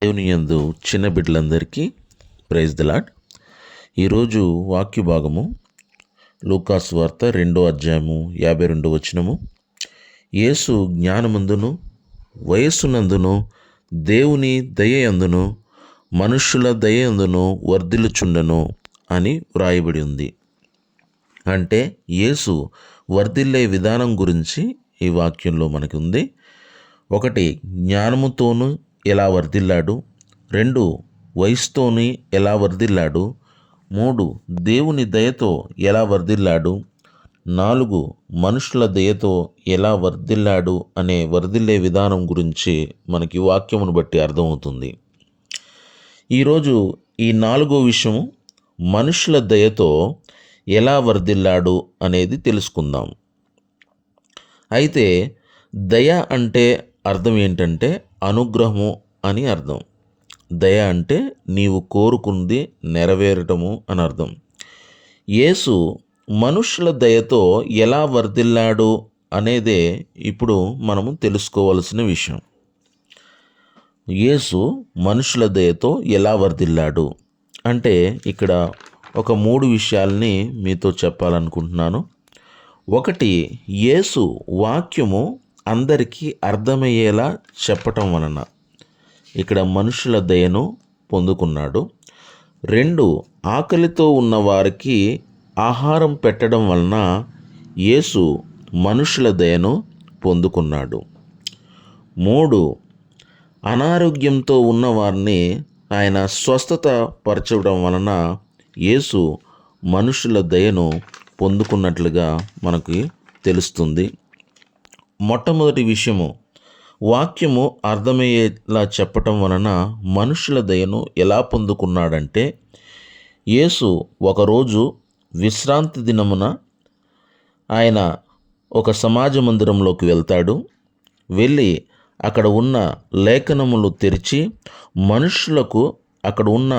దేవుని యందు చిన్న బిడ్డలందరికీ ప్రైజ్ ది లార్డ్. ఈరోజు వాక్య భాగము లూకాసు వార్త 2వ అధ్యాయము 52వ వచనము. యేసు జ్ఞానమందును వయస్సునందును దేవుని దయయందును మనుష్యుల దయయందును వర్ధిల్లుచుండెను అని వ్రాయబడి ఉంది. అంటే యేసు వర్ధిల్లే విధానం గురించి ఈ వాక్యంలో మనకి ఉంది. ఒకటి, జ్ఞానముతోనూ ఎలా వర్ధిల్లాడు. 2, వయసుతోని ఎలా వర్ధిల్లాడు. 3, దేవుని దయతో ఎలా వర్ధిల్లాడు. 4, మనుషుల దయతో ఎలా వర్ధిల్లాడు అనే వర్ధిల్లే విధానం గురించి మనకి వాక్యమును బట్టి అర్థమవుతుంది. ఈరోజు ఈ 4వ విషయము మనుషుల దయతో ఎలా వర్ధిల్లాడు అనేది తెలుసుకుందాం. అయితే దయ అంటే అర్థం ఏంటంటే అనుగ్రహము అని అర్థం. దయ అంటే నీవు కోరుకుంది నెరవేరటము అని అర్థం. యేసు మనుషుల దయతో ఎలా వర్ధిల్లాడు అనేదే ఇప్పుడు మనము తెలుసుకోవాల్సిన విషయం. యేసు మనుషుల దయతో ఎలా వర్ధిల్లాడు అంటే ఇక్కడ ఒక 3 విషయాల్ని మీతో చెప్పాలనుకుంటున్నాను. ఒకటి, యేసు వాక్యము అందరికీ అర్థమయ్యేలా చెప్పటం వలన ఇక్కడ మనుషుల దయను పొందుకున్నాడు. 2, ఆకలితో ఉన్న వారికి ఆహారం పెట్టడం వలన యేసు మనుషుల దయను పొందుకున్నాడు. 3, అనారోగ్యంతో ఉన్నవారిని ఆయన స్వస్థత పరచడం వలన యేసు మనుషుల దయను పొందుకున్నట్లుగా మనకి తెలుస్తుంది. మొట్టమొదటి విషయము, వాక్యము అర్థమయ్యేలా చెప్పటం వలన మనుషుల దయను ఎలా పొందుకున్నాడంటే, యేసు ఒకరోజు విశ్రాంతి దినమున ఆయన ఒక సమాజ మందిరంలోకి వెళ్తాడు. వెళ్ళి అక్కడ ఉన్న లేఖనములు తెరిచి మనుషులకు, అక్కడ ఉన్న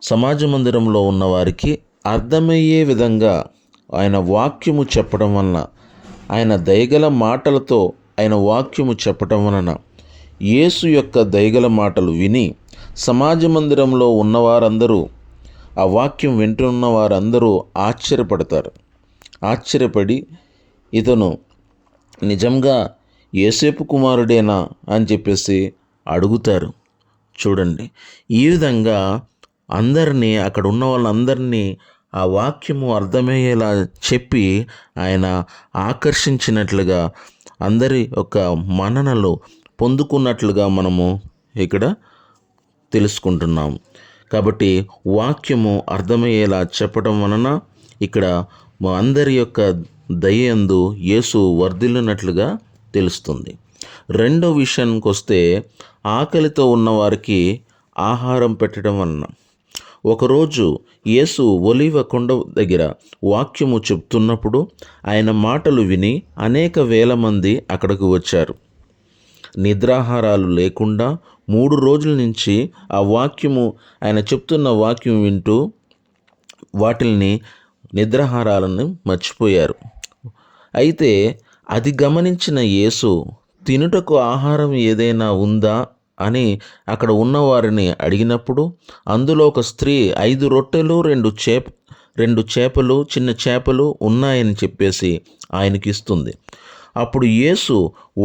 సమాజ మందిరంలో ఉన్న వారికి అర్థమయ్యే విధంగా ఆయన వాక్యము చెప్పడం వలన, ఆయన దయగల మాటలతో ఆయన వాక్యము చెప్పటం వలన యేసు యొక్క దయగల మాటలు విని సమాజ మందిరంలో ఉన్నవారందరూ, ఆ వాక్యం వింటున్న వారందరూ ఆశ్చర్యపడతారు. ఆశ్చర్యపడి ఇతను నిజంగా యోసేపు కుమారుడేనా అని చెప్పేసి అడుగుతారు. చూడండి, ఈ విధంగా అందరినీ, అక్కడ ఉన్న వాళ్ళందరినీ ఆ వాక్యము అర్థమయ్యేలా చెప్పి ఆయన ఆకర్షించినట్లుగా, అందరి యొక్క మన్ననలు పొందుకున్నట్లుగా మనము ఇక్కడ తెలుసుకుంటున్నాం. కాబట్టి వాక్యము అర్థమయ్యేలా చెప్పడం వలన ఇక్కడ అందరి యొక్క దయయందు యేసు వర్ధిల్లినట్లుగా తెలుస్తుంది. 2వ విషయానికి వస్తే, ఆకలితో ఉన్నవారికి ఆహారం పెట్టడం వలన. ఒకరోజు యేసు ఒలీవ కొండ దగ్గర వాక్యము చెప్తున్నప్పుడు ఆయన మాటలు విని అనేక వేల మంది అక్కడికి వచ్చారు. నిద్రాహారాలు లేకుండా 3 రోజుల నుంచి ఆ వాక్యము, ఆయన చెప్తున్న వాక్యం వింటూ వాటిల్ని, నిద్రాహారాలను మర్చిపోయారు. అయితే అది గమనించిన యేసు తినుటకు ఆహారం ఏదైనా ఉందా అని అక్కడ ఉన్నవారిని అడిగినప్పుడు, అందులో ఒక స్త్రీ 5 రొట్టెలు 2 చేపలు, చిన్న చేపలు ఉన్నాయని చెప్పేసి ఆయనకి ఇస్తుంది. అప్పుడు యేసు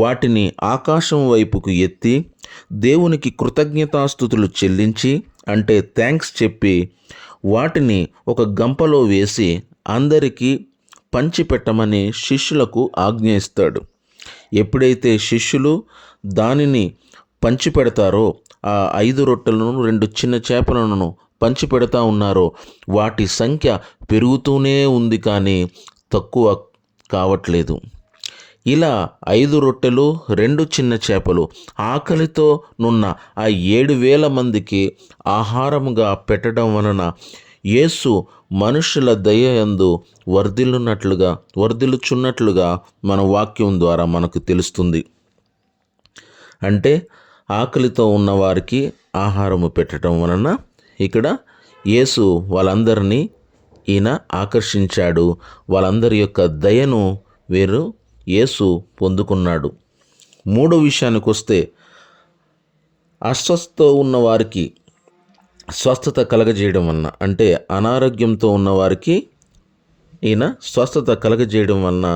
వాటిని ఆకాశం వైపుకు ఎత్తి దేవునికి కృతజ్ఞతాస్తుతులు చెల్లించి, అంటే థ్యాంక్స్ చెప్పి, వాటిని ఒక గంపలో వేసి అందరికీ పంచిపెట్టమని శిష్యులకు ఆజ్ఞయిస్తాడు. ఎప్పుడైతే శిష్యులు దానిని పంచిపెడతారో, ఆ 5 రొట్టెలను 2 చిన్న చేపలను పంచిపెడతా ఉన్నారో, వాటి సంఖ్య పెరుగుతూనే ఉంది, కానీ తక్కువ కావట్లేదు. ఇలా 5 రొట్టెలు 2 చిన్న చేపలు ఆకలితో నున్న ఆ 7,000 మందికి ఆహారముగా పెట్టడం వలన యేసు మనుషుల దయయందు వర్ధిల్లుచున్నట్లుగా మన వాక్యం ద్వారా మనకు తెలుస్తుంది. అంటే ఆకలితో ఉన్నవారికి ఆహారము పెట్టడం వలన ఇక్కడ యేసు వాళ్ళందరినీ ఈయన ఆకర్షించాడు. వాళ్ళందరి యొక్క దయను యేసు పొందుకున్నాడు. 3వ విషయానికి వస్తే, అస్వస్థతో ఉన్న వారికి స్వస్థత కలగజేయడం వలన, అంటే అనారోగ్యంతో ఉన్నవారికి ఈయన స్వస్థత కలగజేయడం వలన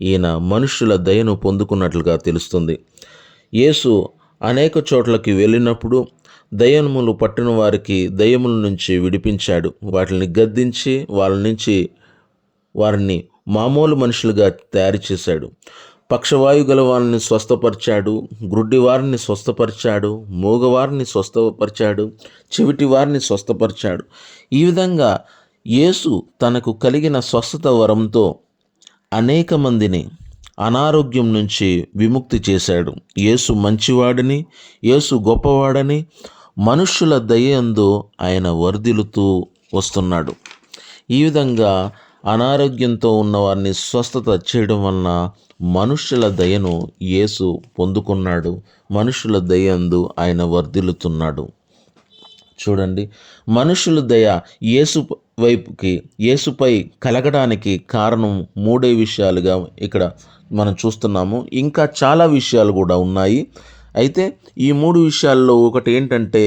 ఈయన మనుష్యుల దయను పొందుకున్నట్లుగా తెలుస్తుంది. యేసు అనేక చోట్లకి వెళ్ళినప్పుడు దయ్యములు పట్టిన వారికి దయ్యముల నుంచి విడిపించాడు. వాటిని గద్దించి వాళ్ళ నుంచి వారిని మామూలు మనుషులుగా తయారు చేశాడు. పక్షవాయు గల వారిని స్వస్థపరిచాడు, గ్రుడ్డి వారిని స్వస్థపరిచాడు, మూగవారిని స్వస్థపరిచాడు, చెవిటి వారిని స్వస్థపరిచాడు. ఈ విధంగా యేసు తనకు కలిగిన స్వస్థత వరంతో అనేక మందిని అనారోగ్యం నుంచి విముక్తి చేశాడు. యేసు మంచివాడని, యేసు గొప్పవాడని మనుష్యుల దయందు ఆయన వర్ధిల్లుతూ వస్తున్నాడు. ఈ విధంగా అనారోగ్యంతో ఉన్నవారిని స్వస్థత చేయడం వలన మనుష్యుల దయను యేసు పొందుకున్నాడు. మనుష్యుల దయందు ఆయన వర్ధిల్లుతున్నాడు. చూడండి, మనుషుల దయ యేసుపై కలగడానికి కారణం మూడే విషయాలుగా ఇక్కడ మనం చూస్తున్నాము. ఇంకా చాలా విషయాలు కూడా ఉన్నాయి. అయితే ఈ 3 విషయాల్లో ఒకటి ఏంటంటే,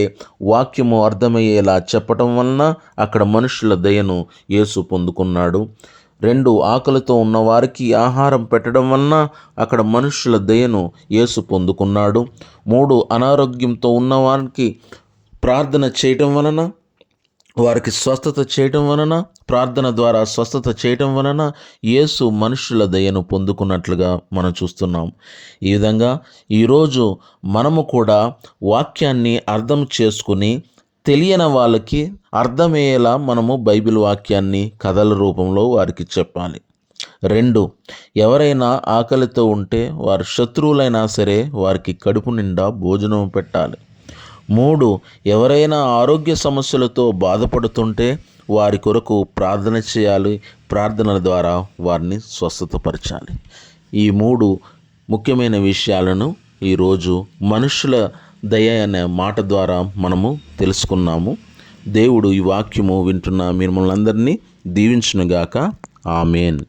వాక్యము అర్థమయ్యేలా చెప్పటం వలన అక్కడ మనుషుల దయను యేసు పొందుకున్నాడు. 2, ఆకలితో ఉన్నవారికి ఆహారం పెట్టడం వలన అక్కడ మనుషుల దయను యేసు పొందుకున్నాడు. 3, అనారోగ్యంతో ఉన్నవారికి ప్రార్థన చేయటం వలన, వారికి స్వస్థత చేయటం వలన, ప్రార్థన ద్వారా స్వస్థత చేయటం వలన యేసు మనుషుల దయను పొందుకున్నట్లుగా మనం చూస్తున్నాం. ఈ విధంగా ఈరోజు మనము కూడా వాక్యాన్ని అర్థం చేసుకుని తెలియని వాళ్ళకి అర్థమయ్యేలా మనము బైబిల్ వాక్యాన్ని కథల రూపంలో వారికి చెప్పాలి. 2, ఎవరైనా ఆకలితో ఉంటే వారి శత్రువులైనా సరే వారికి కడుపు నిండా భోజనం పెట్టాలి. 3, ఎవరైనా ఆరోగ్య సమస్యలతో బాధపడుతుంటే వారి కొరకు ప్రార్థన చేయాలి. ప్రార్థనల ద్వారా వారిని స్వస్థతపరచాలి. ఈ 3 ముఖ్యమైన విషయాలను ఈరోజు మనుషుల దయ అనే మాట ద్వారా మనము తెలుసుకున్నాము. దేవుడు ఈ వాక్యము వింటున్న మిమ్మల్ని అందరినీ దీవించునుగాక. ఆమేన్.